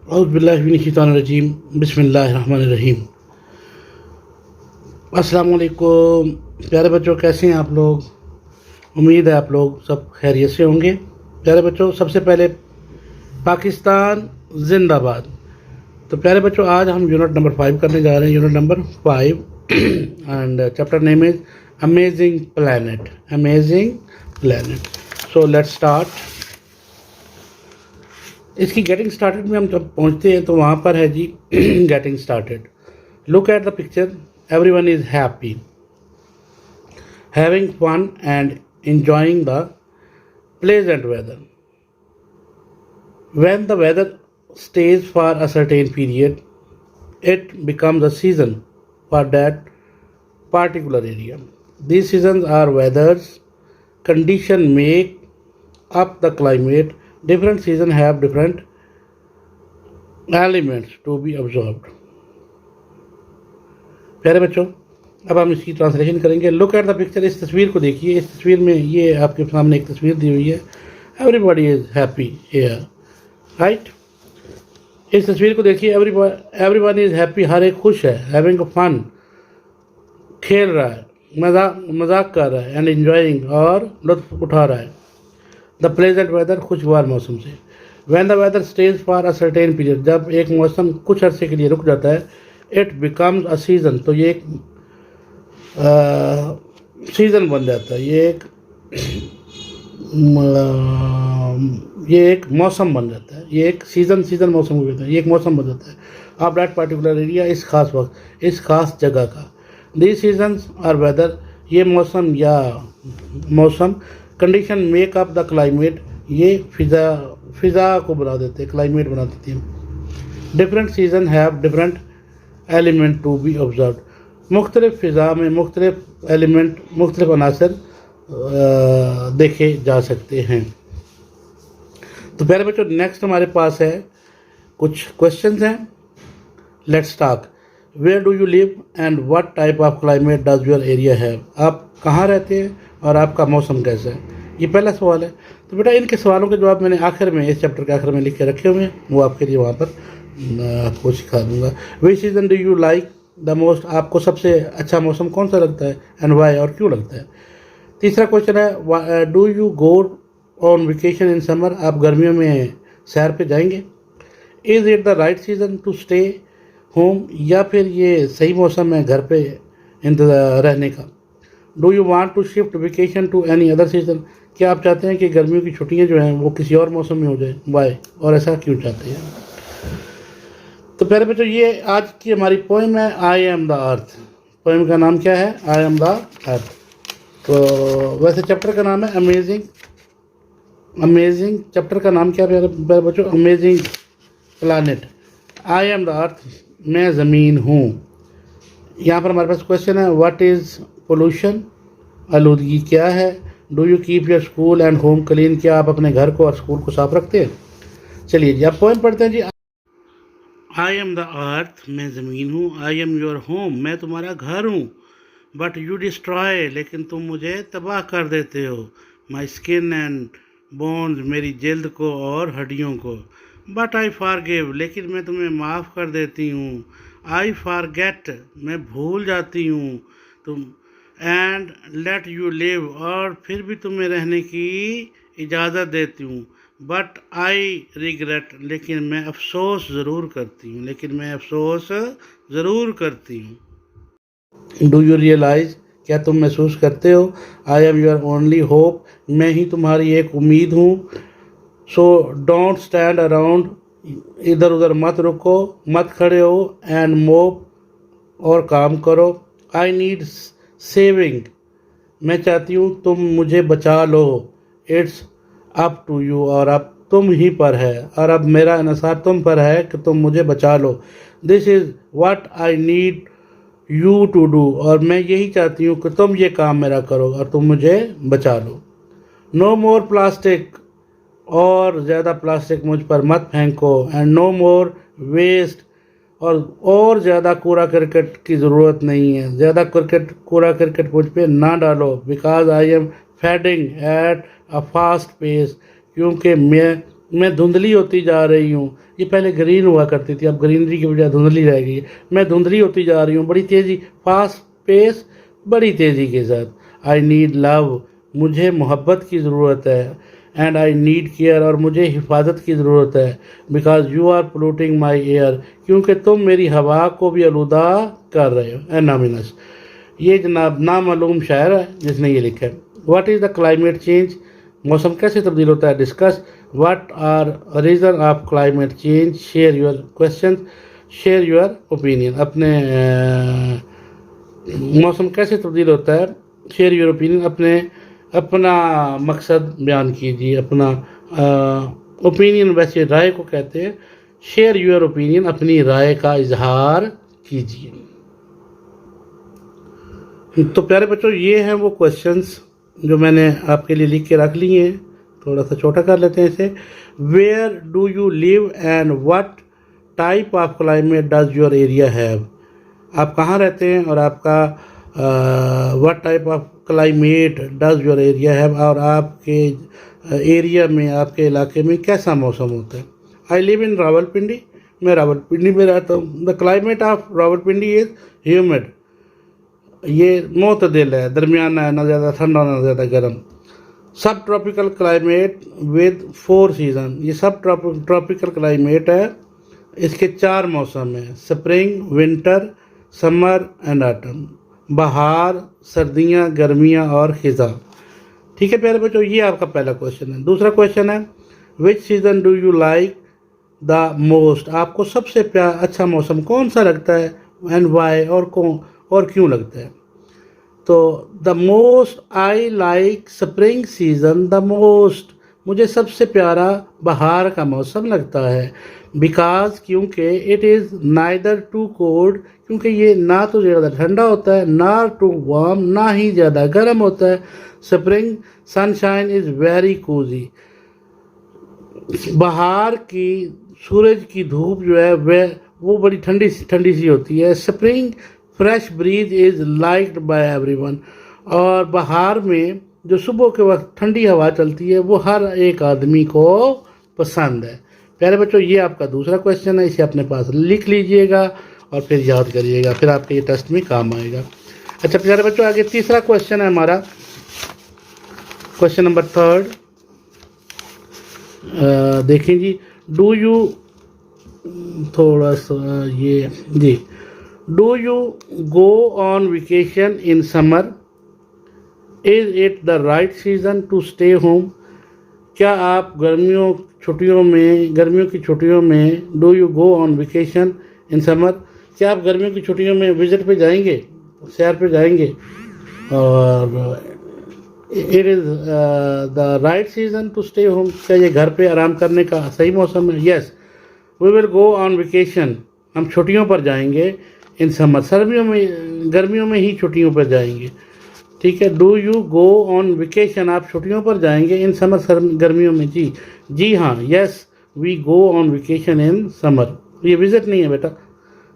औज़ुबिल्लाहिमिनश्शैतानिर्रजीम बिस्मिल्लाहिर्रहमानिर्रहीम। अस्सलाम वालेकुम प्यारे बच्चों, कैसे हैं आप लोग? उम्मीद है आप लोग सब खैरियत से होंगे। प्यारे बच्चों, सबसे पहले पाकिस्तान जिंदाबाद। तो प्यारे बच्चों, आज हम यूनिट नंबर 5 करने जा रहे हैं, unit number 5 and chapter name is amazing planet. Amazing planet. So let's start. इसकी गेटिंग स्टार्टेड में हम जब पहुंचते हैं तो वहाँ पर है जी getting started. Look at the picture, everyone is happy, having fun and enjoying the pleasant weather. When the weather stays for a certain period, it becomes a season for that particular area. These seasons are weathers condition make up the climate. Different seasons have different elements to be observed. प्यारे बच्चों, अब हम इसकी translation करेंगे। Look at the picture, इस तस्वीर को देखिए। इस तस्वीर में ये आपके सामने एक तस्वीर दी हुई है। Everybody is happy here, right. इस तस्वीर को देखिए। एवरीवन इज हैप्पी, हर एक खुश है। हैविंग फन, खेल रहा है, मजाक कर रहा है। एंड एंजॉइंग, और लुत्फ उठा रहा है। द प्लेजेंट वेदर, खुशगवार मौसम से। When the weather stage for a certain period, जब एक मौसम कुछ अरसे के लिए रुक जाता है, इट बिकम्स अ सीजन, तो ये एक सीज़न बन जाता है। ये एक मौसम बन जाता है। ये एक सीज़न मौसम हो जाता है। ये एक मौसम बन जाता है ऑफ दैट पर्टिकुलर एरिया, इस खास वक्त, इस खास जगह का। दिस सीजन्स आर वेदर, ये मौसम या मौसम condition make up the climate, ये फिज़ा को बना देते हैं, क्लाइमेट बना देती हैं। Different season have different element to be observe, मुख्तलिफ फ़िज़ा में मुख्तलिफ एलिमेंट, मुख्तलिफ अनासर देखे जा सकते हैं। तो प्यारे बच्चों, नेक्स्ट हमारे पास है कुछ क्वेश्चंस हैं। Let's talk. Where do you live and what type of climate does your area have? आप कहाँ रहते हैं और आपका मौसम कैसा है? ये पहला सवाल है। तो बेटा, इनके सवालों के जवाब मैंने आखिर में, इस चैप्टर के आखिर में लिख के रखे हुए हैं, वो आपके लिए वहाँ पर आपको सिखा दूँगा। Which season do you like the most? आपको सबसे अच्छा मौसम कौन सा लगता है एंड वाई, और क्यों लगता है? तीसरा क्वेश्चन है, do you go on vacation in summer? आप गर्मियों में सैर पे जाएंगे? Is it the right season to stay home? या फिर ये सही मौसम है घर पे इंतजार रहने का? Do you want to shift vacation to any other season? क्या आप चाहते हैं कि गर्मियों की छुट्टियां जो हैं वो किसी और मौसम में हो जाए? वाई, और ऐसा क्यों चाहते हैं? तो प्यारे बच्चों, ये आज की हमारी पोएम है, I am the earth. Poem का नाम क्या है? I am the earth. तो वैसे चैप्टर का नाम है अमेजिंग। चैप्टर का नाम क्या है प्यारे बच्चों? Amazing planet. I am the earth, मैं ज़मीन हूँ। यहाँ पर हमारे पास क्वेश्चन है, व्हाट इज़ पोल्यूशन? आलूदगी क्या है? Do you keep your school and home clean? क्या आप अपने घर को और स्कूल को साफ रखते हैं? चलिए जी, आप पोएम पढ़ते हैं जी। आई एम द अर्थ, मैं ज़मीन हूँ। आई एम योर होम, मैं तुम्हारा घर हूँ। बट यू डिस्ट्रॉय, लेकिन तुम मुझे तबाह कर देते हो। माई स्किन एंड बोन्स, मेरी जल्द को और हड्डियों को। बट आई फॉरगिव, लेकिन मैं तुम्हें माफ़ कर देती हूँ। आई फॉरगेट, मैं भूल जाती हूँ तुम। एंड लेट यू लिव, और फिर भी तुम्हें रहने की इजाज़त देती हूँ। बट आई रिग्रेट, लेकिन मैं अफसोस ज़रूर करती हूँ। डू यू रियलाइज़, क्या तुम महसूस करते हो? I am your only hope, मैं ही तुम्हारी एक उम्मीद हूँ। सो डोंट स्टैंड अराउंड, इधर उधर मत रुको, मत खड़े हो। एंड मूव, और काम करो। आई नीड सेविंग, मैं चाहती हूँ तुम मुझे बचा लो। इट्स अप टू यू, और अब तुम ही पर है, और अब मेरा इन्हिसार तुम पर है कि तुम मुझे बचा लो। This is what I need you to do, और मैं यही चाहती हूँ कि तुम ये काम मेरा करो और तुम मुझे बचा लो। नो मोर प्लास्टिक, और ज़्यादा प्लास्टिक मुझ पर मत फेंको। एंड नो मोर वेस्ट, और ज़्यादा कूड़ा करकट की ज़रूरत नहीं है। ज़्यादा कूड़ा करकट मुझ पे ना डालो। Because I am fading at a fast pace, क्योंकि मैं धुंधली होती जा रही हूँ, ये पहले ग्रीन हुआ करती थी, अब ग्रीनरी की बजाय धुंधली रह गई है। मैं धुंधली होती जा रही हूँ बड़ी तेज़ी, फास्ट पेस, बड़ी तेज़ी के साथ। आई नीड लव, मुझे मोहब्बत की ज़रूरत है। एंड आई नीड केयर, और मुझे हिफाजत की ज़रूरत है। Because you are polluting my air, क्योंकि तुम मेरी हवा को भी आलूदा कर रहे हो। एनामिनस, ये जनाब नामालूम शायर है जिसने ये लिखा है। What is the climate change, मौसम कैसे तब्दील होता है। Discuss what are reason of climate change, share your question, share your opinion. अपने मौसम कैसे तब्दील होता है, शेयर योर ओपिनियन, अपना मकसद बयान कीजिए, अपना ओपिनियन वैसे राय को कहते हैं। शेयर योर ओपिनियन, अपनी राय का इजहार कीजिए। तो प्यारे बच्चों, ये हैं वो क्वेश्चंस जो मैंने आपके लिए लिख के रख लिए हैं। थोड़ा सा छोटा कर लेते हैं इसे। Where do you live and what type of climate does your area have. आप कहाँ रहते हैं और आपका what type of climate does your area have, और आपके एरिया में, आपके इलाके में कैसा मौसम होता है। आई लिव इन रावलपिंडी, मैं रावलपिंडी में रहता हूँ। The climate of Rawalpindi is humid, ये मोतदिल है, दरमियाना है, ना ज़्यादा ठंडा ना ज़्यादा गर्म। सब ट्रॉपिकल क्लाइमेट विद 4 सीज़न, ये सब ट्रॉपिकल क्लाइमेट है, इसके 4 मौसम हैं, spring, winter, summer and autumn. बहार, सर्दियाँ, गर्मियाँ और खिज़ां। ठीक है प्यारे बच्चों, ये आपका पहला क्वेश्चन है। दूसरा क्वेश्चन है, which season do you like the most, आपको सबसे अच्छा मौसम कौन सा लगता है, एंड वाई, और क्यों लगता है। तो the most I like spring season the most, मुझे सबसे प्यारा बहार का मौसम लगता है। बिकॉज, क्योंकि it is neither too cold, क्योंकि ये ना तो ज़्यादा ठंडा होता है, ना टू वार्म, ना ही ज़्यादा गर्म होता है। Spring sunshine is very Cozi, बहार की सूरज की धूप जो है वह वो बड़ी ठंडी सी होती है। Spring fresh breeze is liked by everyone, और बहार में जो सुबह के वक्त ठंडी हवा चलती है वो हर एक आदमी को पसंद है। प्यारे बच्चों, ये आपका दूसरा क्वेश्चन है, इसे अपने पास लिख लीजिएगा और फिर याद करिएगा, फिर आपके ये टेस्ट में काम आएगा। अच्छा प्यारे बच्चों, आगे तीसरा क्वेश्चन है हमारा, क्वेश्चन नंबर 3। देखें जी, डू यू, थोड़ा सा ये जी, do you go on vacation in summer, is it the right season to stay home. क्या आप गर्मियों की छुट्टियों में do you go on vacation in summer, क्या आप गर्मियों की छुट्टियों में विजिट पे जाएंगे, सैर पे जाएंगे। और it is the right season to stay home, क्या ये घर पे आराम करने का सही मौसम है। Yes, we will go on vacation, हम छुट्टियों पर जाएंगे। इन समर, गर्मियों में ही छुट्टियों पर जाएंगे। ठीक है, do you go on vacation, आप छुट्टियों पर जाएंगे। इन समर, गर्मियों में। जी हाँ, yes we go on vacation in summer, ये विजिट नहीं है बेटा,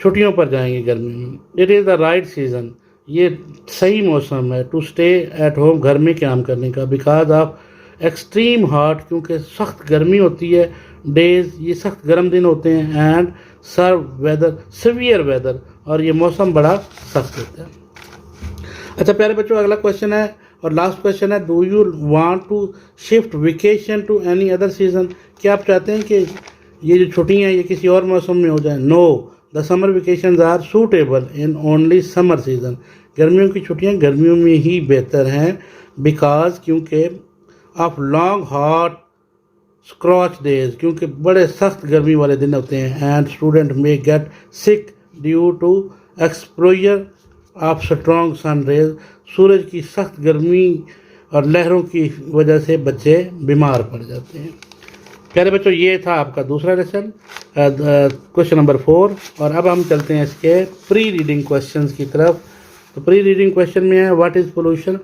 छुट्टियों पर जाएंगे गर्मियों में। It is the right season, ये सही मौसम है टू स्टे एट होम, घर में काम करने का। बिकॉज ऑफ एक्सट्रीम हॉट, क्योंकि सख्त गर्मी होती है, डेज, ये सख्त गर्म दिन होते हैं। एंड सीवियर वेदर, और ये मौसम बड़ा सख्त होता है। अच्छा प्यारे बच्चों, अगला क्वेश्चन है और लास्ट क्वेश्चन है, do you want to shift vacation to any other season, क्या आप चाहते हैं कि ये जो छुट्टियाँ ये किसी और मौसम में हो जाए। No, the summer vacations are suitable in only summer season, गर्मियों की छुट्टियाँ गर्मियों में ही बेहतर हैं। बिकॉज, क्योंकि of long hot scorch days, क्योंकि बड़े सख्त गर्मी वाले दिन होते हैं। And student may get sick due to exposure of strong sun rays, सूरज की सख्त गर्मी और लहरों की वजह से बच्चे बीमार पड़ जाते हैं। प्यारे बच्चों, ये था आपका दूसरा लेसन, क्वेश्चन नंबर 4। और अब हम चलते हैं इसके प्री रीडिंग क्वेश्चंस की तरफ। तो प्री रीडिंग क्वेश्चन में है, what is pollution.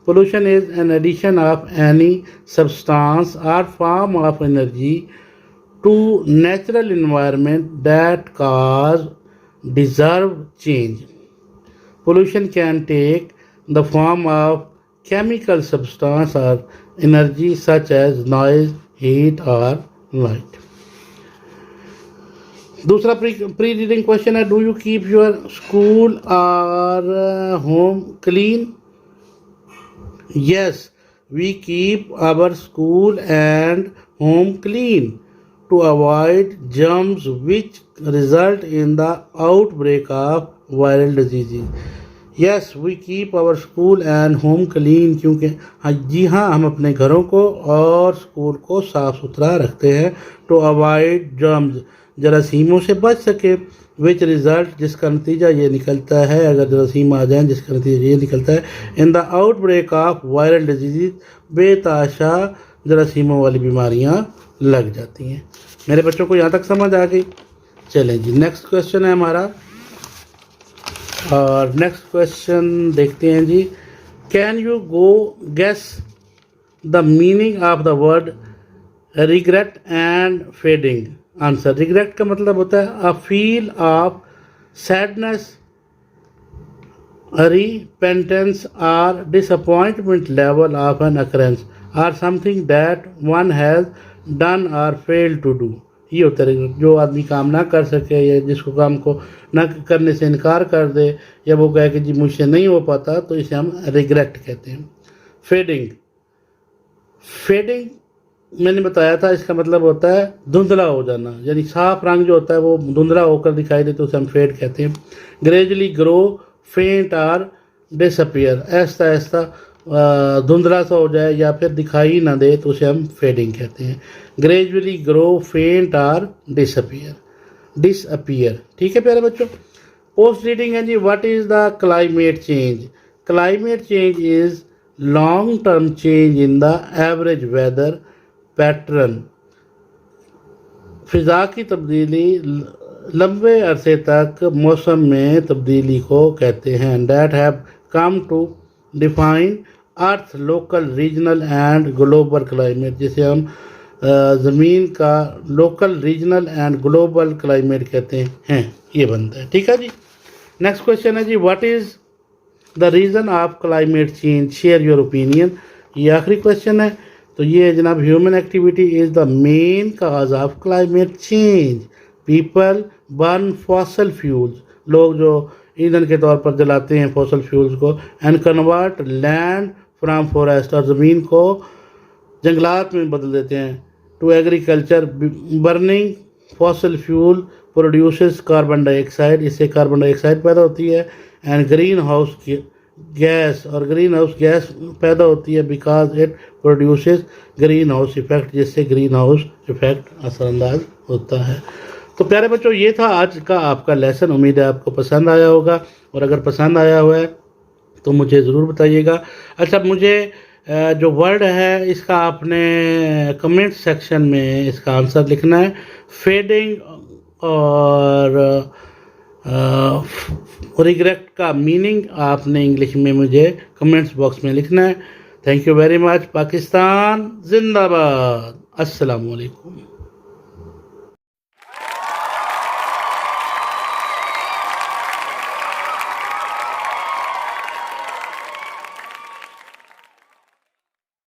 Pollution is an addition of any substance और form of energy to natural environment that cause deserve change. Pollution can take the form of chemical substance or energy such as noise, heat or light. दूसरा pre reading question है, do you keep your school और home clean? Yes, we keep our school and home clean to avoid germs which result in the outbreak of viral diseases. Yes, we keep our school and home clean, क्योंकि जी हाँ, हम अपने घरों को और school को साफ़ सुथरा रखते हैं to avoid germs, जरासीमों से बच सके, which result, जिसका नतीजा ये निकलता है, अगर जरासीम आ जाएं जिसका नतीजा ये निकलता है, in the outbreak of viral diseases, बेताशा जरासीमों वाली बीमारियाँ लग जाती हैं। मेरे बच्चों को यहाँ तक समझ आ गई? चलें जी, नेक्स्ट क्वेश्चन है हमारा, और नेक्स्ट क्वेश्चन देखते हैं जी। Can you go guess the meaning of the word regret and fading? Answer, regret का मतलब होता है a feel of sadness, repentance और disappointment level of an occurrence और something that one has done और फेल टू डू। ये होता है जो आदमी काम ना कर सके या जिसको काम को ना करने से इनकार कर दे या वो कहे कि जी मुझसे नहीं हो पाता, तो इसे हम रिग्रेट कहते हैं। फेडिंग, फेडिंग मैंने बताया था, इसका मतलब होता है धुंधला हो जाना, यानी साफ रंग जो होता है वो धुंधला होकर दिखाई दे तो उसे हम फेड कहते हैं। ग्रेजुअली ग्रो, फेंट और डिसअपियर, ऐसा ऐसा धुंधला सा हो जाए या फिर दिखाई ना दे तो उसे हम फेडिंग कहते हैं। ग्रेजुअली ग्रो, फेंट और डिसअपियर। ठीक है प्यारे बच्चों। पोस्ट रीडिंग है जी, what is the climate change? Climate change is long term change in the average weather pattern. फिज़ा की तब्दीली लंबे अरसे तक मौसम में तब्दीली को कहते हैं। That have come to define earth local, regional and global climate, जिसे हम ज़मीन का local, regional and global climate कहते हैं, ये बनता है। ठीक है जी। नेक्स्ट क्वेश्चन है जी, what is the reason of climate change? Share your opinion. ये आखिरी क्वेश्चन है। तो ये है जनाब, human activity is the main cause of climate change. People burn fossil fuels, लोग जो ईंधन के तौर पर जलाते हैं फॉसल फ्यूल्स को, and convert land from forest, और ज़मीन को जंगलात में बदल देते हैं। To agriculture, burning fossil fuel produces carbon dioxide, इससे कार्बन डाइऑक्साइड पैदा होती है। एंड ग्रीन हाउस गैस, और ग्रीन हाउस गैस पैदा होती है because it produces green house effect, जिससे ग्रीन हाउस इफेक्ट असरअंदाज होता है। तो प्यारे बच्चों, ये था आज का आपका लेसन। उम्मीद है आपको पसंद आया होगा, और अगर पसंद आया हुआ है तो मुझे ज़रूर बताइएगा। अच्छा, मुझे जो वर्ड है इसका आपने कमेंट सेक्शन में इसका आंसर लिखना है। फेडिंग और रिग्रेट का मीनिंग आपने इंग्लिश में मुझे कमेंट्स बॉक्स में लिखना है। Thank you very much. Pakistan जिंदाबाद। अस्सलाम वालेकुम।